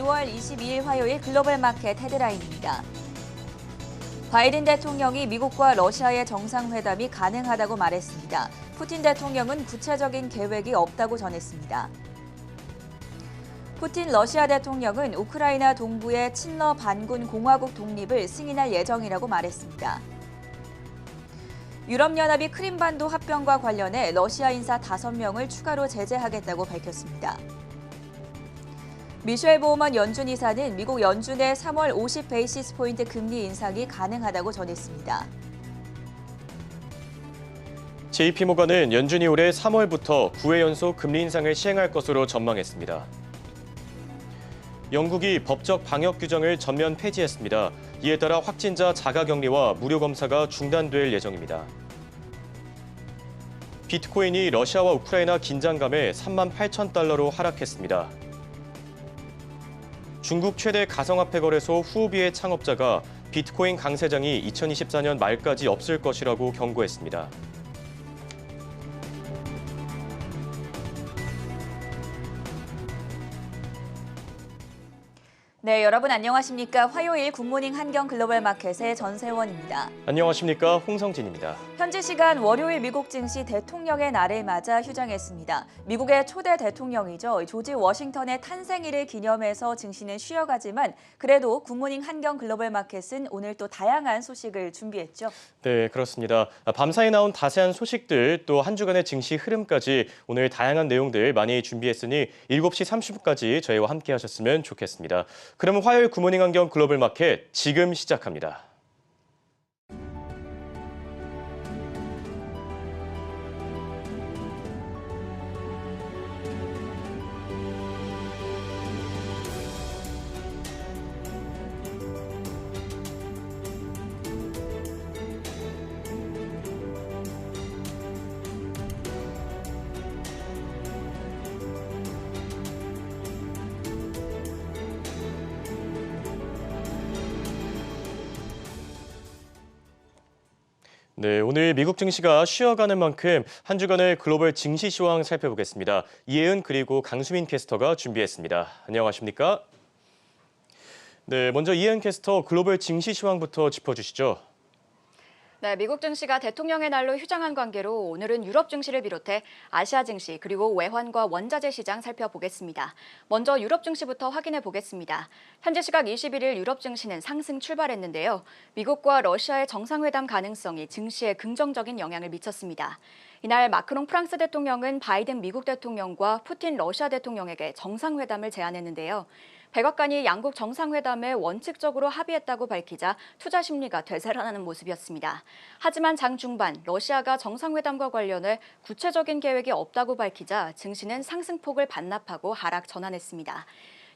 10월 22일 화요일 글로벌 마켓 헤드라인입니다. 바이든 대통령이 미국과 러시아의 정상회담이 가능하다고 말했습니다. 푸틴 대통령은 구체적인 계획이 없다고 전했습니다. 푸틴 러시아 대통령은 우크라이나 동부의 친러 반군 공화국 독립을 승인할 예정이라고 말했습니다. 유럽연합이 크림반도 합병과 관련해 러시아 인사 5명을 추가로 제재하겠다고 밝혔습니다. 미셸 보우먼 연준 이사는 미국 연준의 3월 50 베이시스 포인트 금리 인상이 가능하다고 전했습니다. JP모건은 연준이 올해 3월부터 9회 연속 금리 인상을 시행할 것으로 전망했습니다. 영국이 법적 방역 규정을 전면 폐지했습니다. 이에 따라 확진자 자가격리와 무료 검사가 중단될 예정입니다. 비트코인이 러시아와 우크라이나 긴장감에 38,000달러로 하락했습니다. 중국 최대 가상화폐 거래소 후오비의 창업자가 비트코인 강세장이 2024년 말까지 없을 것이라고 경고했습니다. 네, 여러분 안녕하십니까? 화요일 굿모닝 한경 글로벌 마켓의 전세원입니다. 안녕하십니까? 홍성진입니다. 현지 시간 월요일 미국 증시 대통령의 날을 맞아 휴장했습니다. 미국의 초대 대통령이죠. 조지 워싱턴의 탄생일을 기념해서 증시는 쉬어가지만 그래도 굿모닝 한경 글로벌 마켓은 오늘 또 다양한 소식을 준비했죠. 네, 그렇습니다. 밤사이 나온 자세한 소식들 또 한 주간의 증시 흐름까지 오늘 다양한 내용들 많이 준비했으니 7시 30분까지 저희와 함께 하셨으면 좋겠습니다. 그럼 화요일 굿모닝 한경 글로벌 마켓 지금 시작합니다. 네, 오늘 미국 증시가 쉬어가는 만큼 한 주간의 글로벌 증시 시황 살펴보겠습니다. 이혜은 그리고 강수민 캐스터가 준비했습니다. 안녕하십니까? 네, 먼저 이혜은 캐스터 글로벌 증시 시황부터 짚어주시죠. 네, 미국 증시가 대통령의 날로 휴장한 관계로 오늘은 유럽 증시를 비롯해 아시아 증시 그리고 외환과 원자재 시장 살펴보겠습니다. 먼저 유럽 증시부터 확인해 보겠습니다. 현지 시각 21일 유럽 증시는 상승 출발했는데요. 미국과 러시아의 정상회담 가능성이 증시에 긍정적인 영향을 미쳤습니다. 이날 마크롱 프랑스 대통령은 바이든 미국 대통령과 푸틴 러시아 대통령에게 정상회담을 제안했는데요. 백악관이 양국 정상회담에 원칙적으로 합의했다고 밝히자 투자 심리가 되살아나는 모습이었습니다. 하지만 장 중반 러시아가 정상회담과 관련해 구체적인 계획이 없다고 밝히자 증시는 상승폭을 반납하고 하락 전환했습니다.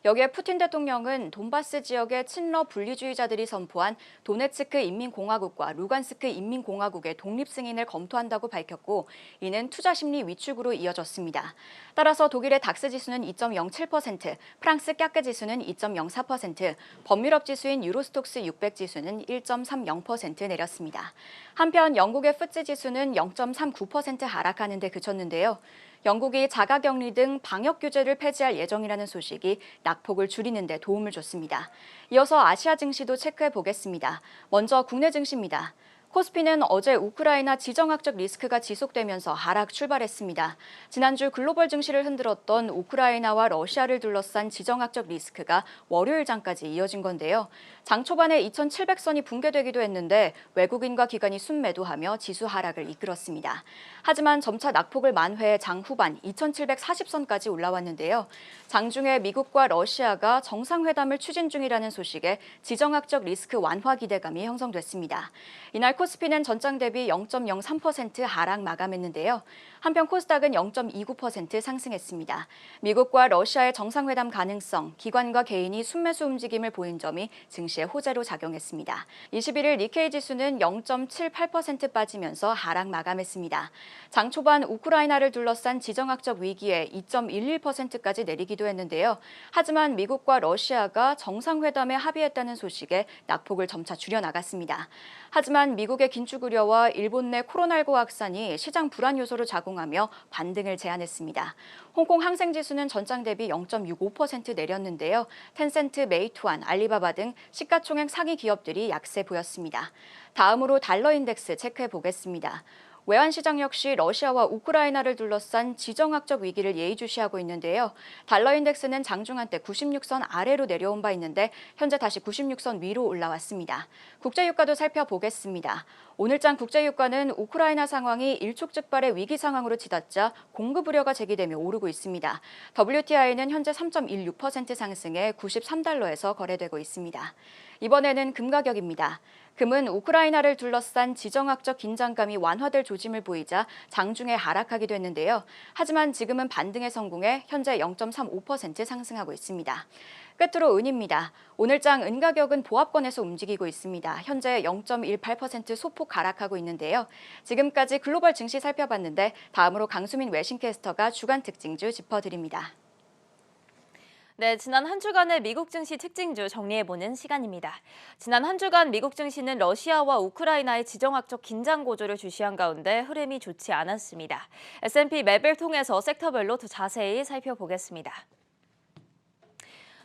여기에 푸틴 대통령은 돈바스 지역의 친러 분리주의자들이 선포한 도네츠크 인민공화국과 루간스크 인민공화국의 독립 승인을 검토한다고 밝혔고 이는 투자 심리 위축으로 이어졌습니다. 따라서 독일의 닥스 지수는 2.07%, 프랑스 까크 지수는 2.04%, 범유럽 지수인 유로스톡스 600 지수는 1.30% 내렸습니다. 한편 영국의 푸츠 지수는 0.39% 하락하는 데 그쳤는데요. 영국이 자가격리 등 방역 규제를 폐지할 예정이라는 소식이 낙폭을 줄이는 데 도움을 줬습니다. 이어서 아시아 증시도 체크해 보겠습니다. 먼저 국내 증시입니다. 코스피는 어제 우크라이나 지정학적 리스크가 지속되면서 하락 출발했습니다. 지난주 글로벌 증시를 흔들었던 우크라이나와 러시아를 둘러싼 지정학적 리스크가 월요일 장까지 이어진 건데요. 장 초반에 2,700선이 붕괴되기도 했는데 외국인과 기관이 순매도하며 지수 하락을 이끌었습니다. 하지만 점차 낙폭을 만회해 장 후반 2,740선까지 올라왔는데요. 장중에 미국과 러시아가 정상회담을 추진 중이라는 소식에 지정학적 리스크 완화 기대감이 형성됐습니다. 이날 코스피는 전장 대비 0.03% 하락 마감했는데요. 한편 코스닥은 0.29% 상승했습니다. 미국과 러시아의 정상회담 가능성, 기관과 개인이 순매수 움직임을 보인 점이 증시에 호재로 작용했습니다. 21일 니케이 지수는 0.78% 빠지면서 하락 마감했습니다. 장 초반 우크라이나를 둘러싼 지정학적 위기에 2.11%까지 내리기도 했는데요. 하지만 미국과 러시아가 정상회담에 합의했다는 소식에 낙폭을 점차 줄여나갔습니다. 하지만 미국 미국의 긴축 우려와 일본 내 코로나19 확산이 시장 불안 요소로 작용하며 반등을 제한했습니다. 홍콩 항생지수는 전장 대비 0.65% 내렸는데요. 텐센트, 메이투안, 알리바바 등 시가총액 상위 기업들이 약세 보였습니다. 다음으로 달러 인덱스 체크해 보겠습니다. 외환시장 역시 러시아와 우크라이나를 둘러싼 지정학적 위기를 예의주시하고 있는데요. 달러 인덱스는 장중 한때 96선 아래로 내려온 바 있는데 현재 다시 96선 위로 올라왔습니다. 국제유가도 살펴보겠습니다. 오늘장 국제유가는 우크라이나 상황이 일촉즉발의 위기 상황으로 치닫자 공급 우려가 제기되며 오르고 있습니다. WTI는 현재 3.16% 상승해 93달러에서 거래되고 있습니다. 이번에는 금 가격입니다. 금은 우크라이나를 둘러싼 지정학적 긴장감이 완화될 조짐을 보이자 장중에 하락하기도 했는데요. 하지만 지금은 반등에 성공해 현재 0.35% 상승하고 있습니다. 끝으로 은입니다. 오늘장 은 가격은 보합권에서 움직이고 있습니다. 현재 0.18% 소폭 하락하고 있는데요. 지금까지 글로벌 증시 살펴봤는데 다음으로 강수민 외신캐스터가 주간 특징주 짚어드립니다. 네, 지난 한 주간의 미국 증시 특징주 정리해보는 시간입니다. 지난 한 주간 미국 증시는 러시아와 우크라이나의 지정학적 긴장 고조를 주시한 가운데 흐름이 좋지 않았습니다. S&P 맵을 통해서 섹터별로 더 자세히 살펴보겠습니다.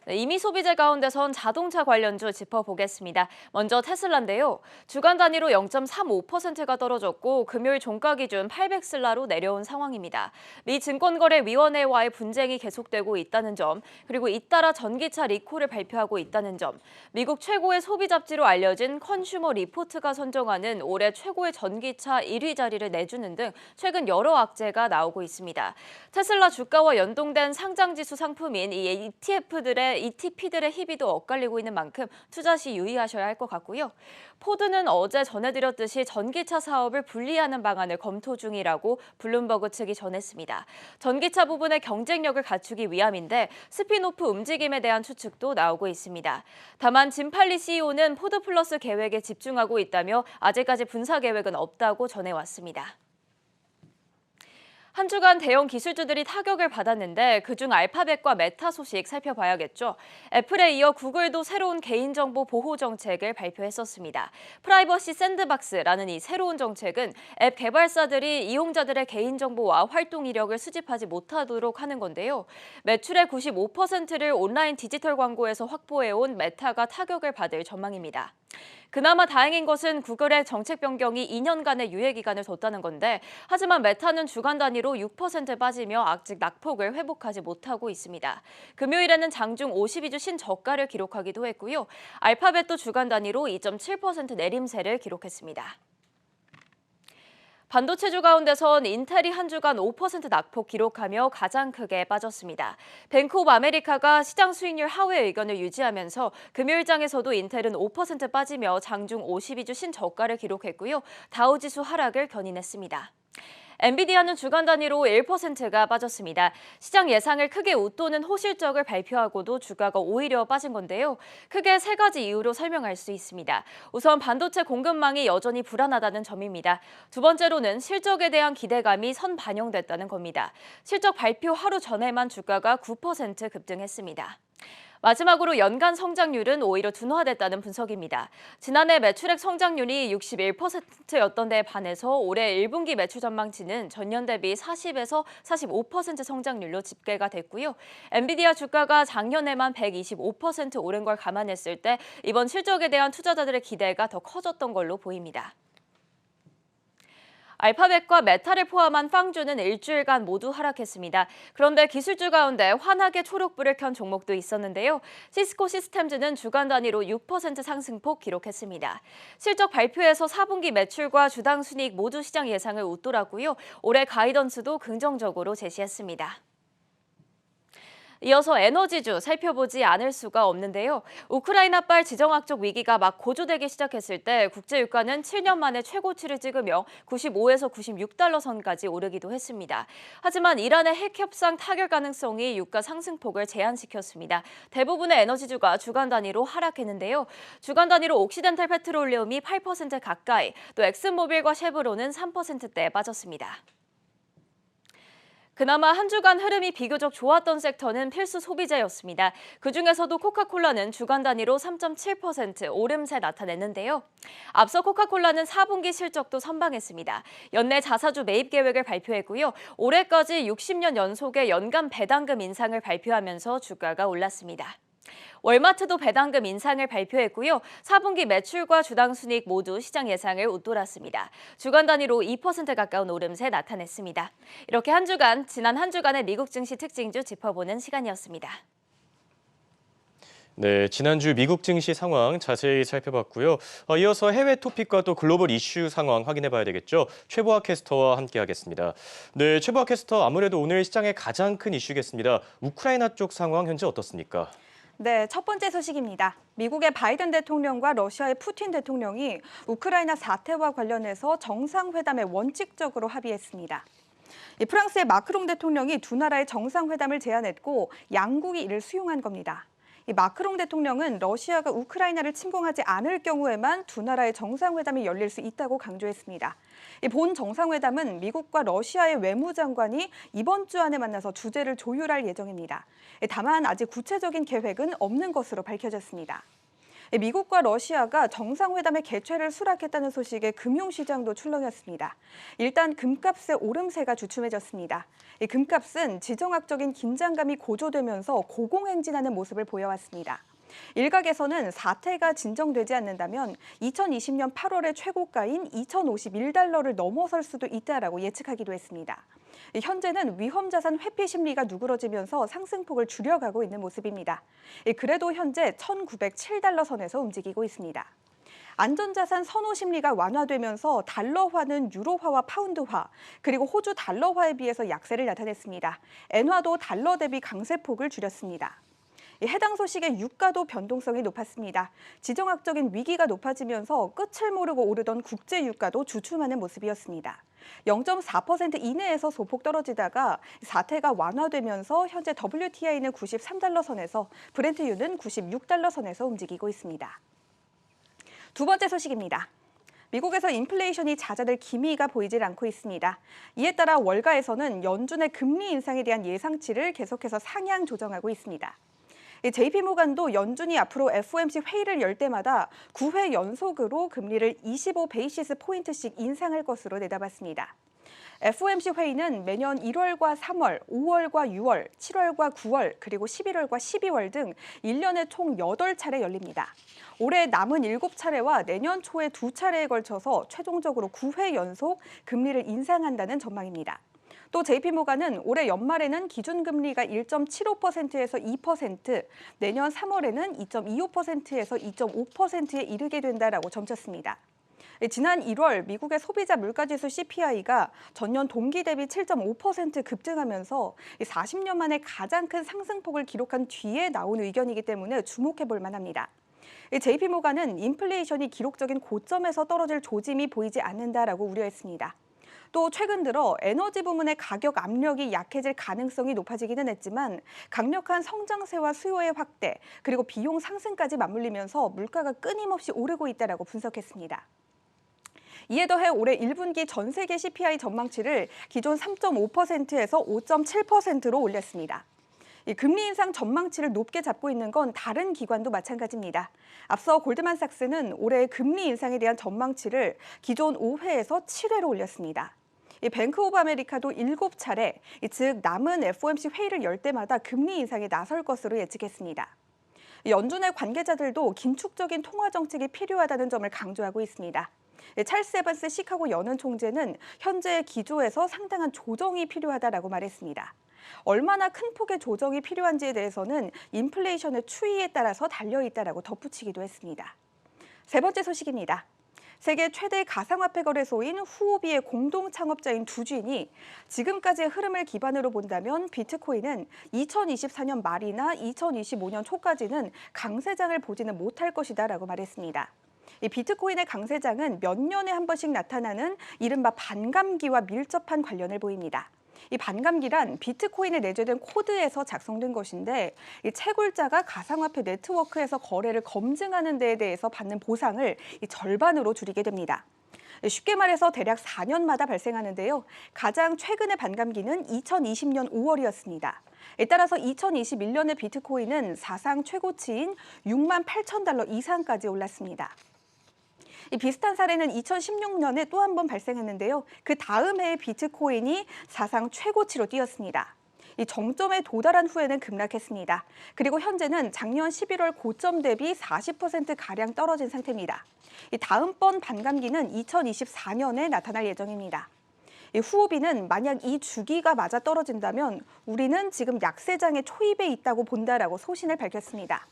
네, 이미 소비재 가운데선 자동차 관련주 짚어보겠습니다. 먼저 테슬라인데요. 주간 단위로 0.35%가 떨어졌고 금요일 종가 기준 800슬라로 내려온 상황입니다. 미 증권거래위원회와의 분쟁이 계속되고 있다는 점, 그리고 잇따라 전기차 리콜을 발표하고 있다는 점, 미국 최고의 소비 잡지로 알려진 컨슈머 리포트가 선정하는 올해 최고의 전기차 1위 자리를 내주는 등 최근 여러 악재가 나오고 있습니다. 테슬라 주가와 연동된 상장지수 상품인 이 ETP들의 희비도 엇갈리고 있는 만큼 투자 시 유의하셔야 할 것 같고요. 포드는 어제 전해드렸듯이 전기차 사업을 분리하는 방안을 검토 중이라고 블룸버그 측이 전했습니다. 전기차 부분의 경쟁력을 갖추기 위함인데 스핀오프 움직임에 대한 추측도 나오고 있습니다. 다만 짐 팔리 CEO는 포드 플러스 계획에 집중하고 있다며 아직까지 분사 계획은 없다고 전해왔습니다. 한 주간 대형 기술주들이 타격을 받았는데 그중 알파벳과 메타 소식 살펴봐야겠죠. 애플에 이어 구글도 새로운 개인정보 보호 정책을 발표했었습니다. 프라이버시 샌드박스라는 이 새로운 정책은 앱 개발사들이 이용자들의 개인정보와 활동 이력을 수집하지 못하도록 하는 건데요. 매출의 95%를 온라인 디지털 광고에서 확보해온 메타가 타격을 받을 전망입니다. 그나마 다행인 것은 구글의 정책 변경이 2년간의 유예 기간을 뒀다는 건데 하지만 메타는 주간 단위로 6% 빠지며 아직 낙폭을 회복하지 못하고 있습니다. 금요일에는 장중 52주 신저가를 기록하기도 했고요. 알파벳도 주간 단위로 2.7% 내림세를 기록했습니다. 반도체주 가운데선 인텔이 한 주간 5% 낙폭 기록하며 가장 크게 빠졌습니다. 뱅크 오브 아메리카가 시장 수익률 하회 의견을 유지하면서 금요일장에서도 인텔은 5% 빠지며 장중 52주 신저가를 기록했고요. 다우지수 하락을 견인했습니다. 엔비디아는 주간 단위로 1%가 빠졌습니다. 시장 예상을 크게 웃도는 호실적을 발표하고도 주가가 오히려 빠진 건데요. 크게 세 가지 이유로 설명할 수 있습니다. 우선 반도체 공급망이 여전히 불안하다는 점입니다. 두 번째로는 실적에 대한 기대감이 선반영됐다는 겁니다. 실적 발표 하루 전에만 주가가 9% 급등했습니다. 마지막으로 연간 성장률은 오히려 둔화됐다는 분석입니다. 지난해 매출액 성장률이 61%였던 데에 반해서 올해 1분기 매출 전망치는 전년 대비 40에서 45% 성장률로 집계가 됐고요. 엔비디아 주가가 작년에만 125% 오른 걸 감안했을 때 이번 실적에 대한 투자자들의 기대가 더 커졌던 걸로 보입니다. 알파벳과 메타를 포함한 빵주는 일주일간 모두 하락했습니다. 그런데 기술주 가운데 환하게 초록불을 켠 종목도 있었는데요. 시스코 시스템즈는 주간 단위로 6% 상승폭 기록했습니다. 실적 발표에서 4분기 매출과 주당 순이익 모두 시장 예상을 웃돌았고요. 올해 가이던스도 긍정적으로 제시했습니다. 이어서 에너지주 살펴보지 않을 수가 없는데요. 우크라이나발 지정학적 위기가 막 고조되기 시작했을 때 국제유가는 7년 만에 최고치를 찍으며 95에서 96달러 선까지 오르기도 했습니다. 하지만 이란의 핵 협상 타결 가능성이 유가 상승폭을 제한시켰습니다. 대부분의 에너지주가 주간 단위로 하락했는데요. 주간 단위로 옥시덴탈 페트롤리움이 8% 가까이, 또 엑슨모빌과 쉐브론은 3%대 빠졌습니다. 그나마 한 주간 흐름이 비교적 좋았던 섹터는 필수 소비재였습니다. 그중에서도 코카콜라는 주간 단위로 3.7% 오름세 나타냈는데요. 앞서 코카콜라는 4분기 실적도 선방했습니다. 연내 자사주 매입 계획을 발표했고요. 올해까지 60년 연속의 연간 배당금 인상을 발표하면서 주가가 올랐습니다. 월마트도 배당금 인상을 발표했고요. 4분기 매출과 주당 순이익 모두 시장 예상을 웃돌았습니다. 주간 단위로 2% 가까운 오름세 나타냈습니다. 이렇게 지난 한 주간의 미국 증시 특징주 짚어보는 시간이었습니다. 네, 지난주 미국 증시 상황 자세히 살펴봤고요. 이어서 해외 토픽과 또 글로벌 이슈 상황 확인해 봐야 되겠죠. 최보아 캐스터와 함께하겠습니다. 네, 최보아 캐스터, 아무래도 오늘 시장의 가장 큰 이슈겠습니다. 우크라이나 쪽 상황 현재 어떻습니까? 네, 첫 번째 소식입니다. 미국의 바이든 대통령과 러시아의 푸틴 대통령이 우크라이나 사태와 관련해서 정상회담에 원칙적으로 합의했습니다. 프랑스의 마크롱 대통령이 두 나라의 정상회담을 제안했고 양국이 이를 수용한 겁니다. 마크롱 대통령은 러시아가 우크라이나를 침공하지 않을 경우에만 두 나라의 정상회담이 열릴 수 있다고 강조했습니다. 본 정상회담은 미국과 러시아의 외무장관이 이번 주 안에 만나서 주제를 조율할 예정입니다. 다만 아직 구체적인 계획은 없는 것으로 밝혀졌습니다. 미국과 러시아가 정상회담의 개최를 수락했다는 소식에 금융시장도 출렁였습니다. 일단 금값의 오름세가 주춤해졌습니다. 금값은 지정학적인 긴장감이 고조되면서 고공행진하는 모습을 보여왔습니다. 일각에서는 사태가 진정되지 않는다면 2020년 8월의 최고가인 2,051달러를 넘어설 수도 있다라고 예측하기도 했습니다. 현재는 위험자산 회피 심리가 누그러지면서 상승폭을 줄여가고 있는 모습입니다. 그래도 현재 1,907달러 선에서 움직이고 있습니다. 안전자산 선호 심리가 완화되면서 달러화는 유로화와 파운드화, 그리고 호주 달러화에 비해서 약세를 나타냈습니다. 엔화도 달러 대비 강세폭을 줄였습니다. 해당 소식에 유가도 변동성이 높았습니다. 지정학적인 위기가 높아지면서 끝을 모르고 오르던 국제 유가도 주춤하는 모습이었습니다. 0.4% 이내에서 소폭 떨어지다가 사태가 완화되면서 현재 WTI는 93달러 선에서 브렌트유는 96달러 선에서 움직이고 있습니다. 두 번째 소식입니다. 미국에서 인플레이션이 잦아들 기미가 보이질 않고 있습니다. 이에 따라 월가에서는 연준의 금리 인상에 대한 예상치를 계속해서 상향 조정하고 있습니다. JP모간도 연준이 앞으로 FOMC 회의를 열 때마다 9회 연속으로 금리를 25베이시스 포인트씩 인상할 것으로 내다봤습니다. FOMC 회의는 매년 1월과 3월, 5월과 6월, 7월과 9월, 그리고 11월과 12월 등 1년에 총 8차례 열립니다. 올해 남은 7차례와 내년 초에 2차례에 걸쳐서 최종적으로 9회 연속 금리를 인상한다는 전망입니다. 또 JP모간은 올해 연말에는 기준금리가 1.75%에서 2%, 내년 3월에는 2.25%에서 2.5%에 이르게 된다라고 점쳤습니다. 지난 1월 미국의 소비자 물가지수 CPI가 전년 동기 대비 7.5% 급등하면서 40년 만에 가장 큰 상승폭을 기록한 뒤에 나온 의견이기 때문에 주목해 볼 만합니다. JP모간은 인플레이션이 기록적인 고점에서 떨어질 조짐이 보이지 않는다라고 우려했습니다. 또 최근 들어 에너지 부문의 가격 압력이 약해질 가능성이 높아지기는 했지만 강력한 성장세와 수요의 확대, 그리고 비용 상승까지 맞물리면서 물가가 끊임없이 오르고 있다라고 분석했습니다. 이에 더해 올해 1분기 전 세계 CPI 전망치를 기존 3.5%에서 5.7%로 올렸습니다. 금리 인상 전망치를 높게 잡고 있는 건 다른 기관도 마찬가지입니다. 앞서 골드만삭스는 올해 금리 인상에 대한 전망치를 기존 5회에서 7회로 올렸습니다. 뱅크 오브 아메리카도 7차례, 즉 남은 FOMC 회의를 열 때마다 금리 인상에 나설 것으로 예측했습니다. 연준의 관계자들도 긴축적인 통화 정책이 필요하다는 점을 강조하고 있습니다. 찰스 에반스 시카고 연은 총재는 현재의 기조에서 상당한 조정이 필요하다라고 말했습니다. 얼마나 큰 폭의 조정이 필요한지에 대해서는 인플레이션의 추이에 따라서 달려있다라고 덧붙이기도 했습니다. 세 번째 소식입니다. 세계 최대 가상화폐 거래소인 후오비의 공동 창업자인 두 주인이 지금까지의 흐름을 기반으로 본다면 비트코인은 2024년 말이나 2025년 초까지는 강세장을 보지는 못할 것이다라고 말했습니다. 이 비트코인의 강세장은 몇 년에 한 번씩 나타나는 이른바 반감기와 밀접한 관련을 보입니다. 이 반감기란 비트코인에 내재된 코드에서 작성된 것인데 이 채굴자가 가상화폐 네트워크에서 거래를 검증하는 데에 대해서 받는 보상을 절반으로 줄이게 됩니다. 쉽게 말해서 대략 4년마다 발생하는데요. 가장 최근의 반감기는 2020년 5월이었습니다. 따라서 2021년의 비트코인은 사상 최고치인 6만 8천 달러 이상까지 올랐습니다. 이 비슷한 사례는 2016년에 또 한 번 발생했는데요. 그 다음 해에 비트코인이 사상 최고치로 뛰었습니다. 이 정점에 도달한 후에는 급락했습니다. 그리고 현재는 작년 11월 고점 대비 40%가량 떨어진 상태입니다. 이 다음번 반감기는 2024년에 나타날 예정입니다. 이 후오비는 만약 이 주기가 맞아 떨어진다면 우리는 지금 약세장의 초입에 있다고 본다라고 소신을 밝혔습니다.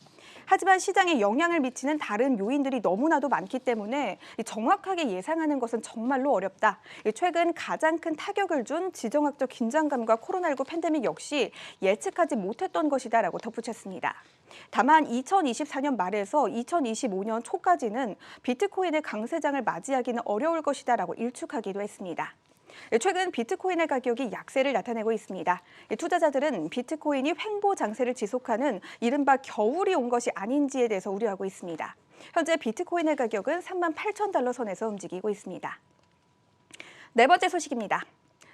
하지만 시장에 영향을 미치는 다른 요인들이 너무나도 많기 때문에 정확하게 예상하는 것은 정말로 어렵다. 최근 가장 큰 타격을 준 지정학적 긴장감과 코로나19 팬데믹 역시 예측하지 못했던 것이다라고 덧붙였습니다. 다만 2024년 말에서 2025년 초까지는 비트코인의 강세장을 맞이하기는 어려울 것이다라고 일축하기도 했습니다. 최근 비트코인의 가격이 약세를 나타내고 있습니다. 투자자들은 비트코인이 횡보 장세를 지속하는 이른바 겨울이 온 것이 아닌지에 대해서 우려하고 있습니다. 현재 비트코인의 가격은 3만 8천 달러 선에서 움직이고 있습니다. 네 번째 소식입니다.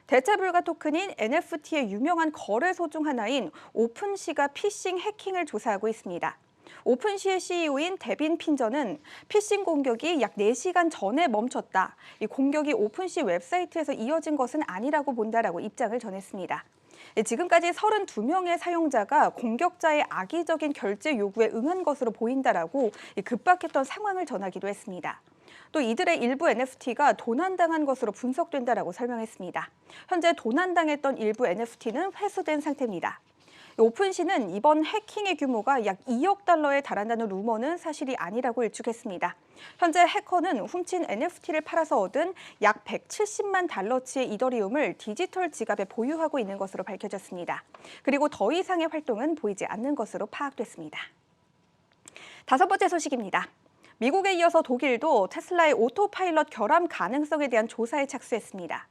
대체 불가 토큰인 NFT의 유명한 거래소 중 하나인 오픈시가 피싱 해킹을 조사하고 있습니다. 오픈시의 CEO인 데빈 핀저는 피싱 공격이 약 4시간 전에 멈췄다. 이 공격이 오픈시 웹사이트에서 이어진 것은 아니라고 본다라고 입장을 전했습니다. 지금까지 32명의 사용자가 공격자의 악의적인 결제 요구에 응한 것으로 보인다라고 급박했던 상황을 전하기도 했습니다. 또 이들의 일부 NFT가 도난당한 것으로 분석된다라고 설명했습니다. 현재 도난당했던 일부 NFT는 회수된 상태입니다. 오픈시는 이번 해킹의 규모가 약 2억 달러에 달한다는 루머는 사실이 아니라고 일축했습니다. 현재 해커는 훔친 NFT를 팔아서 얻은 약 170만 달러치의 이더리움을 디지털 지갑에 보유하고 있는 것으로 밝혀졌습니다. 그리고 더 이상의 활동은 보이지 않는 것으로 파악됐습니다. 다섯 번째 소식입니다. 미국에 이어서 독일도 테슬라의 오토파일럿 결함 가능성에 대한 조사에 착수했습니다.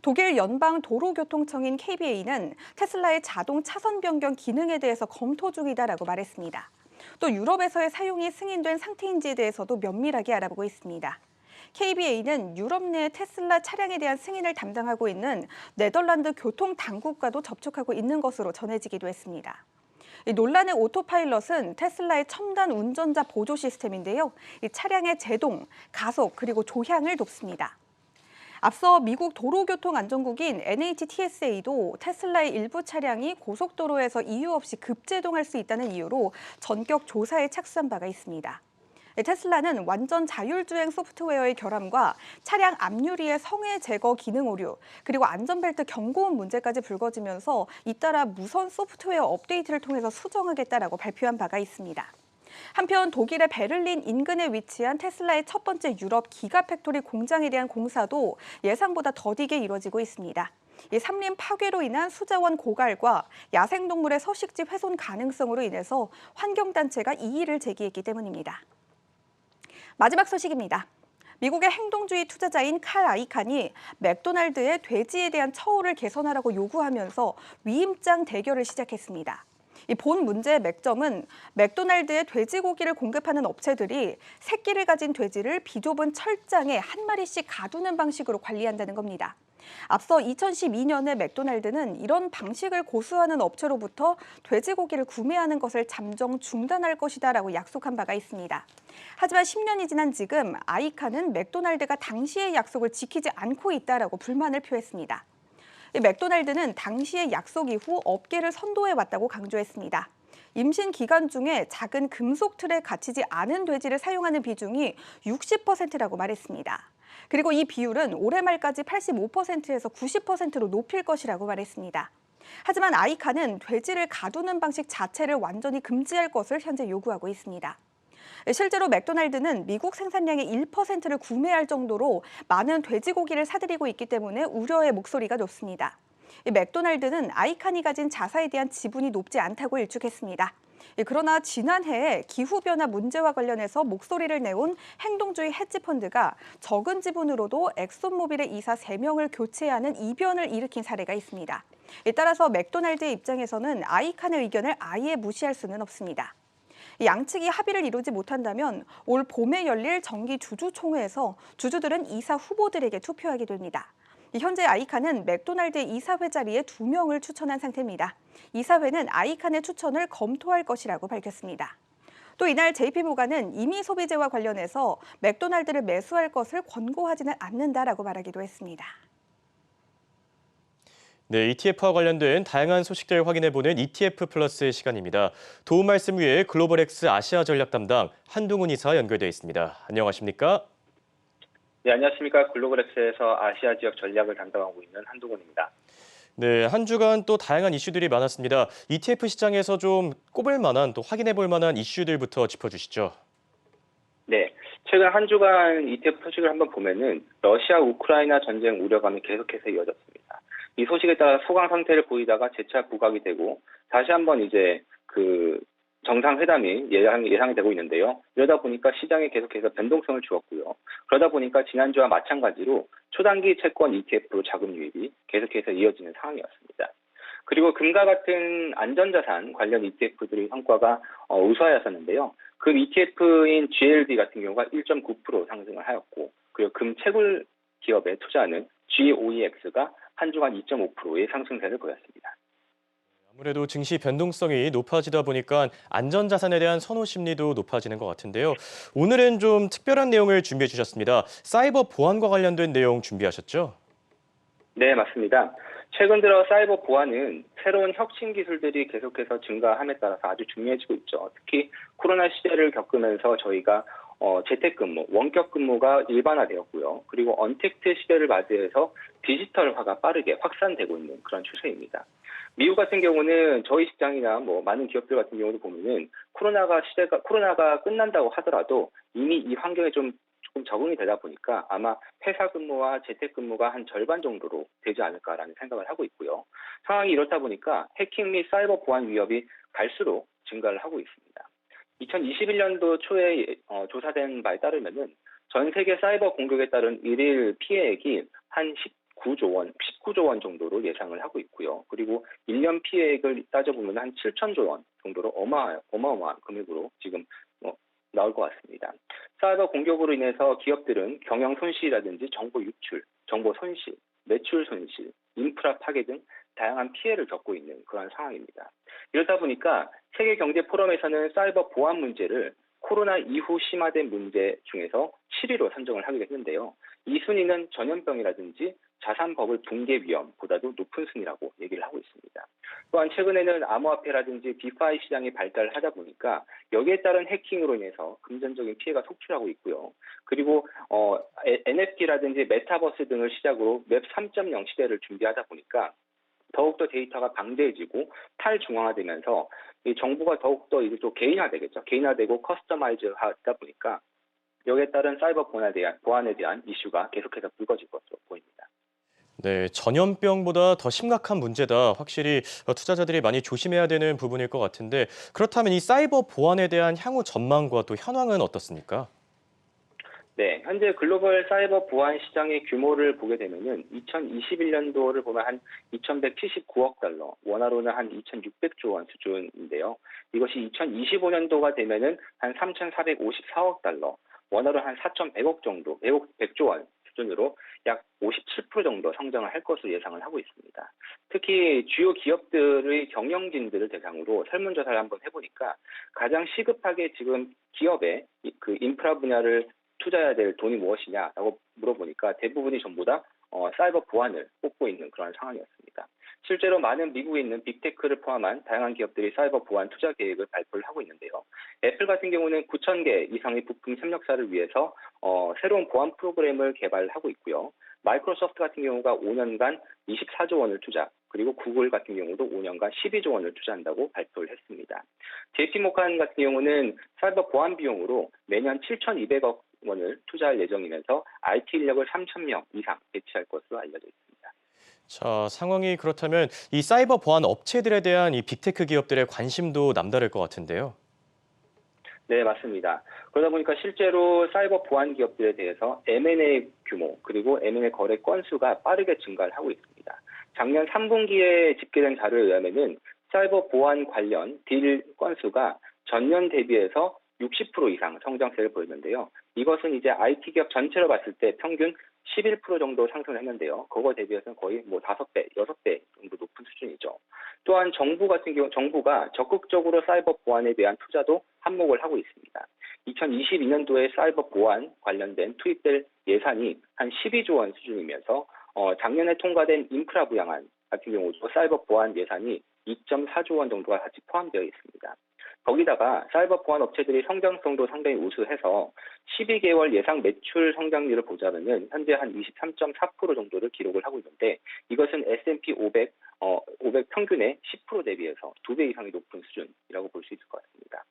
독일 연방도로교통청인 KBA는 테슬라의 자동 차선 변경 기능에 대해서 검토 중이다라고 말했습니다. 또 유럽에서의 사용이 승인된 상태인지에 대해서도 면밀하게 알아보고 있습니다. KBA는 유럽 내 테슬라 차량에 대한 승인을 담당하고 있는 네덜란드 교통당국과도 접촉하고 있는 것으로 전해지기도 했습니다. 이 논란의 오토파일럿은 테슬라의 첨단 운전자 보조 시스템인데요. 이 차량의 제동, 가속, 그리고 조향을 돕습니다. 앞서 미국 도로교통안전국인 NHTSA도 테슬라의 일부 차량이 고속도로에서 이유 없이 급제동할 수 있다는 이유로 전격 조사에 착수한 바가 있습니다. 테슬라는 완전 자율주행 소프트웨어의 결함과 차량 앞유리의 성해 제거 기능 오류, 그리고 안전벨트 경고음 문제까지 불거지면서 잇따라 무선 소프트웨어 업데이트를 통해서 수정하겠다라고 발표한 바가 있습니다. 한편 독일의 베를린 인근에 위치한 테슬라의 첫 번째 유럽 기가팩토리 공장에 대한 공사도 예상보다 더디게 이루어지고 있습니다. 이 산림 파괴로 인한 수자원 고갈과 야생동물의 서식지 훼손 가능성으로 인해서 환경단체가 이의를 제기했기 때문입니다. 마지막 소식입니다. 미국의 행동주의 투자자인 칼 아이칸이 맥도날드의 돼지에 대한 처우를 개선하라고 요구하면서 위임장 대결을 시작했습니다. 이 본 문제의 맥점은 맥도날드의 돼지고기를 공급하는 업체들이 새끼를 가진 돼지를 비좁은 철장에 한 마리씩 가두는 방식으로 관리한다는 겁니다. 앞서 2012년에 맥도날드는 이런 방식을 고수하는 업체로부터 돼지고기를 구매하는 것을 잠정 중단할 것이다라고 약속한 바가 있습니다. 하지만 10년이 지난 지금 아이칸은 맥도날드가 당시의 약속을 지키지 않고 있다라고 불만을 표했습니다. 맥도날드는 당시의 약속 이후 업계를 선도해왔다고 강조했습니다. 임신 기간 중에 작은 금속 틀에 갇히지 않은 돼지를 사용하는 비중이 60%라고 말했습니다. 그리고 이 비율은 올해 말까지 85%에서 90%로 높일 것이라고 말했습니다. 하지만 아이칸은 돼지를 가두는 방식 자체를 완전히 금지할 것을 현재 요구하고 있습니다. 실제로 맥도날드는 미국 생산량의 1%를 구매할 정도로 많은 돼지고기를 사들이고 있기 때문에 우려의 목소리가 높습니다. 맥도날드는 아이칸이 가진 자사에 대한 지분이 높지 않다고 일축했습니다. 그러나 지난해에 기후변화 문제와 관련해서 목소리를 내온 행동주의 헤지펀드가 적은 지분으로도 엑손모빌의 이사 3명을 교체하는 이변을 일으킨 사례가 있습니다. 따라서 맥도날드의 입장에서는 아이칸의 의견을 아예 무시할 수는 없습니다. 이 양측이 합의를 이루지 못한다면 올 봄에 열릴 정기 주주총회에서 주주들은 이사 후보들에게 투표하게 됩니다. 현재 아이칸은 맥도날드 이사회 자리에 2명을 추천한 상태입니다. 이사회는 아이칸의 추천을 검토할 것이라고 밝혔습니다. 또 이날 JP모간은 임의 소비재와 관련해서 맥도날드를 매수할 것을 권고하지는 않는다라고 말하기도 했습니다. 네, ETF와 관련된 다양한 소식들 확인해보는 ETF 플러스 시간입니다. 도움 말씀 위해 글로벌엑스 아시아 전략 담당 한동훈 이사 연결돼 있습니다. 안녕하십니까? 네, 안녕하십니까. 글로벌엑스에서 아시아 지역 전략을 담당하고 있는 한동훈입니다. 네, 한 주간 또 다양한 이슈들이 많았습니다. ETF 시장에서 좀 꼽을 만한 또 확인해 볼 만한 이슈들부터 짚어주시죠. 네, 최근 한 주간 ETF 소식을 한번 보면은 러시아 우크라이나 전쟁 우려감이 계속해서 이어졌습니다. 이 소식에 따라 소강 상태를 보이다가 재차 부각이 되고 다시 한번 이제 그 정상회담이 예상이 되고 있는데요. 이러다 보니까 시장에 계속해서 변동성을 주었고요. 그러다 보니까 지난주와 마찬가지로 초단기 채권 ETF 자금 유입이 계속해서 이어지는 상황이었습니다. 그리고 금과 같은 안전자산 관련 ETF들의 성과가 우수하였었는데요. 그 ETF인 GLD 같은 경우가 1.9% 상승을 하였고, 그리고 금 채굴 기업에 투자하는 GOEX가 한 주간 2.5%의 상승세를 보였습니다. 아무래도 증시 변동성이 높아지다 보니까 안전자산에 대한 선호 심리도 높아지는 것 같은데요. 오늘은 좀 특별한 내용을 준비해 주셨습니다. 사이버 보안과 관련된 내용 준비하셨죠? 네, 맞습니다. 최근 들어 사이버 보안은 새로운 혁신 기술들이 계속해서 증가함에 따라서 아주 중요해지고 있죠. 특히 코로나 시대를 겪으면서 저희가 재택근무, 원격 근무가 일반화되었고요. 그리고 언택트 시대를 맞이해서 디지털화가 빠르게 확산되고 있는 그런 추세입니다. 미국 같은 경우는 저희 직장이나 많은 기업들 같은 경우도 보면은 코로나가 끝난다고 하더라도 이미 이 환경에 조금 적응이 되다 보니까 아마 회사 근무와 재택 근무가 한 절반 정도로 되지 않을까라는 생각을 하고 있고요. 상황이 이렇다 보니까 해킹 및 사이버 보안 위협이 갈수록 증가를 하고 있습니다. 2021년도 초에 조사된 바에 따르면은 전 세계 사이버 공격에 따른 일일 피해액이 한 19조 원 정도로 예상을 하고 있고요. 그리고 1년 피해액을 따져보면 한 7천조 원 정도로 어마어마한 금액으로 지금 나올 것 같습니다. 사이버 공격으로 인해서 기업들은 경영 손실이라든지 정보 유출, 정보 손실, 매출 손실, 인프라 파괴 등 다양한 피해를 겪고 있는 그런 상황입니다. 이러다 보니까 세계경제포럼에서는 사이버 보안 문제를 코로나 이후 심화된 문제 중에서 7위로 선정을 하게 됐는데요. 이 순위는 전염병이라든지 자산버블 붕괴 위험보다도 높은 순위라고 얘기를 하고 있습니다. 또한 최근에는 암호화폐라든지 디파이 시장이 발달을 하다 보니까 여기에 따른 해킹으로 인해서 금전적인 피해가 속출하고 있고요. 그리고 NFT라든지 메타버스 등을 시작으로 웹 3.0 시대를 준비하다 보니까 더욱더 데이터가 방대해지고 탈중앙화되면서 이 정보가 더욱더 이제 또 개인화되겠죠. 개인화되고 커스터마이즈하다 보니까 여기에 따른 사이버 보안에 대한 이슈가 계속해서 불거질 것으로 보입니다. 네, 전염병보다 더 심각한 문제다. 확실히 투자자들이 많이 조심해야 되는 부분일 것 같은데 그렇다면 이 사이버 보안에 대한 향후 전망과 또 현황은 어떻습니까? 네, 현재 글로벌 사이버 보안 시장의 규모를 보게 되면은 2021년도를 보면 한 2,179억 달러, 원화로는 한 2,600조 원 수준인데요. 이것이 2025년도가 되면은 한 3,454억 달러, 원화로 한 4,100억 정도, 100조 원 수준으로 약 57% 정도 성장을 할 것으로 예상을 하고 있습니다. 특히 주요 기업들의 경영진들을 대상으로 설문조사를 한번 해보니까 가장 시급하게 지금 기업의 그 인프라 분야를 투자해야 될 돈이 무엇이냐라고 물어보니까 대부분이 전부 다 사이버 보안을 꼽고 있는 그런 상황이었습니다. 실제로 많은 미국에 있는 빅테크를 포함한 다양한 기업들이 사이버 보안 투자 계획을 발표를 하고 있는데요. 애플 같은 경우는 9,000개 이상의 부품 협력사를 위해서 새로운 보안 프로그램을 개발하고 있고요. 마이크로소프트 같은 경우가 5년간 24조 원을 투자, 그리고 구글 같은 경우도 5년간 12조 원을 투자한다고 발표를 했습니다. JP모간 같은 경우는 사이버 보안 비용으로 매년 7,200억 원을 투자할 예정이면서 IT 인력을 3,000명 이상 배치할 것으로 알려져 있습니다. 자, 상황이 그렇다면 이 사이버 보안 업체들에 대한 이 빅테크 기업들의 관심도 남다를 것 같은데요. 네, 맞습니다. 그러다 보니까 실제로 사이버 보안 기업들에 대해서 M&A 규모 그리고 M&A 거래 건수가 빠르게 증가를 하고 있습니다. 작년 3분기에 집계된 자료에 의하면은 사이버 보안 관련 딜 건수가 전년 대비해서 60% 이상 성장세를 보였는데요. 이것은 이제 IT 기업 전체로 봤을 때 평균 11% 정도 상승을 했는데요. 그거 대비해서는 거의 뭐 5배, 6배 정도 높은 수준이죠. 또한 정부가 적극적으로 사이버 보안에 대한 투자도 한몫을 하고 있습니다. 2022년도에 사이버 보안 관련된 투입될 예산이 한 12조 원 수준이면서 작년에 통과된 인프라 부양안 같은 경우도 사이버 보안 예산이 2.4조 원 정도가 같이 포함되어 있습니다. 거기다가 사이버 보안 업체들이 성장성도 상당히 우수해서 12개월 예상 매출 성장률을 보자면은 현재 한 23.4% 정도를 기록을 하고 있는데 이것은 S&P 500 평균의 10% 대비해서 2배 이상이 높은 수준이라고 볼 수 있을 것 같습니다.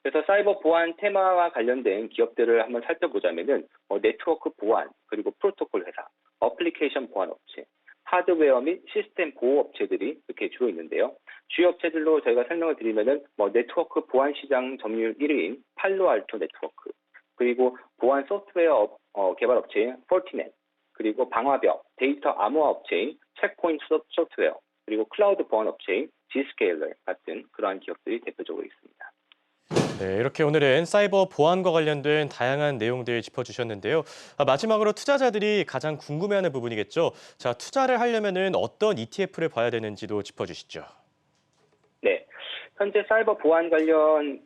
그래서 사이버 보안 테마와 관련된 기업들을 한번 살펴보자면은 네트워크 보안, 그리고 프로토콜 회사, 어플리케이션 보안 업체, 하드웨어 및 시스템 보호 업체들이 이렇게 주로 있는데요. 주요 업체들로 저희가 설명을 드리면은 네트워크 보안 시장 점유율 1위인 팔로알토 네트워크, 그리고 보안 소프트웨어 개발 업체인 폴티넷, 그리고 방화벽, 데이터 암호화 업체인 체크포인트 소프트웨어, 그리고 클라우드 보안 업체인 Zscaler 같은 그러한 기업들이 대표적으로 있습니다. 네, 이렇게 오늘은 사이버 보안과 관련된 다양한 내용들 짚어주셨는데요. 마지막으로 투자자들이 가장 궁금해하는 부분이겠죠. 자, 투자를 하려면은 어떤 ETF를 봐야 되는지도 짚어주시죠. 네, 현재 사이버 보안 관련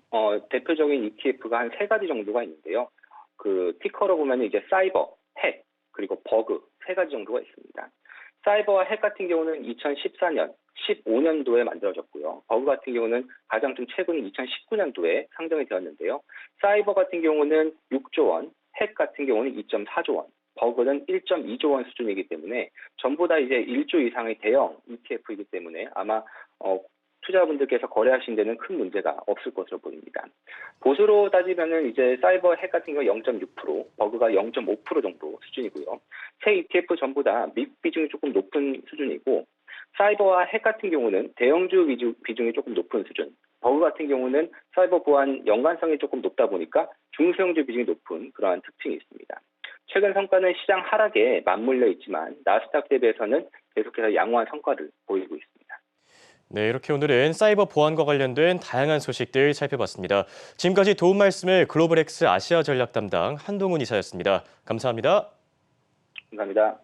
대표적인 ETF가 한 3가지 정도가 있는데요. 그 티커로 보면 이제 사이버, 핵, 그리고 버그 3가지 정도가 있습니다. 사이버와 핵 같은 경우는 2014년, 15년도에 만들어졌고요. 버그 같은 경우는 가장 좀 최근 2019년도에 상장이 되었는데요. 사이버 같은 경우는 6조 원, 핵 같은 경우는 2.4조 원, 버그는 1.2조 원 수준이기 때문에 전부 다 이제 1조 이상의 대형 ETF이기 때문에 아마 투자분들께서 거래하신 데는 큰 문제가 없을 것으로 보입니다. 보수로 따지면은 이제 사이버 핵 같은 경우 0.6%, 버그가 0.5% 정도 수준이고요. 세 ETF 전부 다 미국 비중이 조금 높은 수준이고, 사이버와 핵 같은 경우는 대형주 비중이 조금 높은 수준, 버그 같은 경우는 사이버 보안 연관성이 조금 높다 보니까 중소형주 비중이 높은 그러한 특징이 있습니다. 최근 성과는 시장 하락에 맞물려 있지만 나스닥 대비해서는 계속해서 양호한 성과를 보이고 있습니다. 네, 이렇게 오늘은 사이버 보안과 관련된 다양한 소식들 살펴봤습니다. 지금까지 도움 말씀을 글로벌엑스 아시아 전략 담당 한동훈 이사였습니다. 감사합니다. 감사합니다.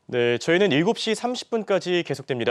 네, 저희는 7시 30분까지 계속됩니다.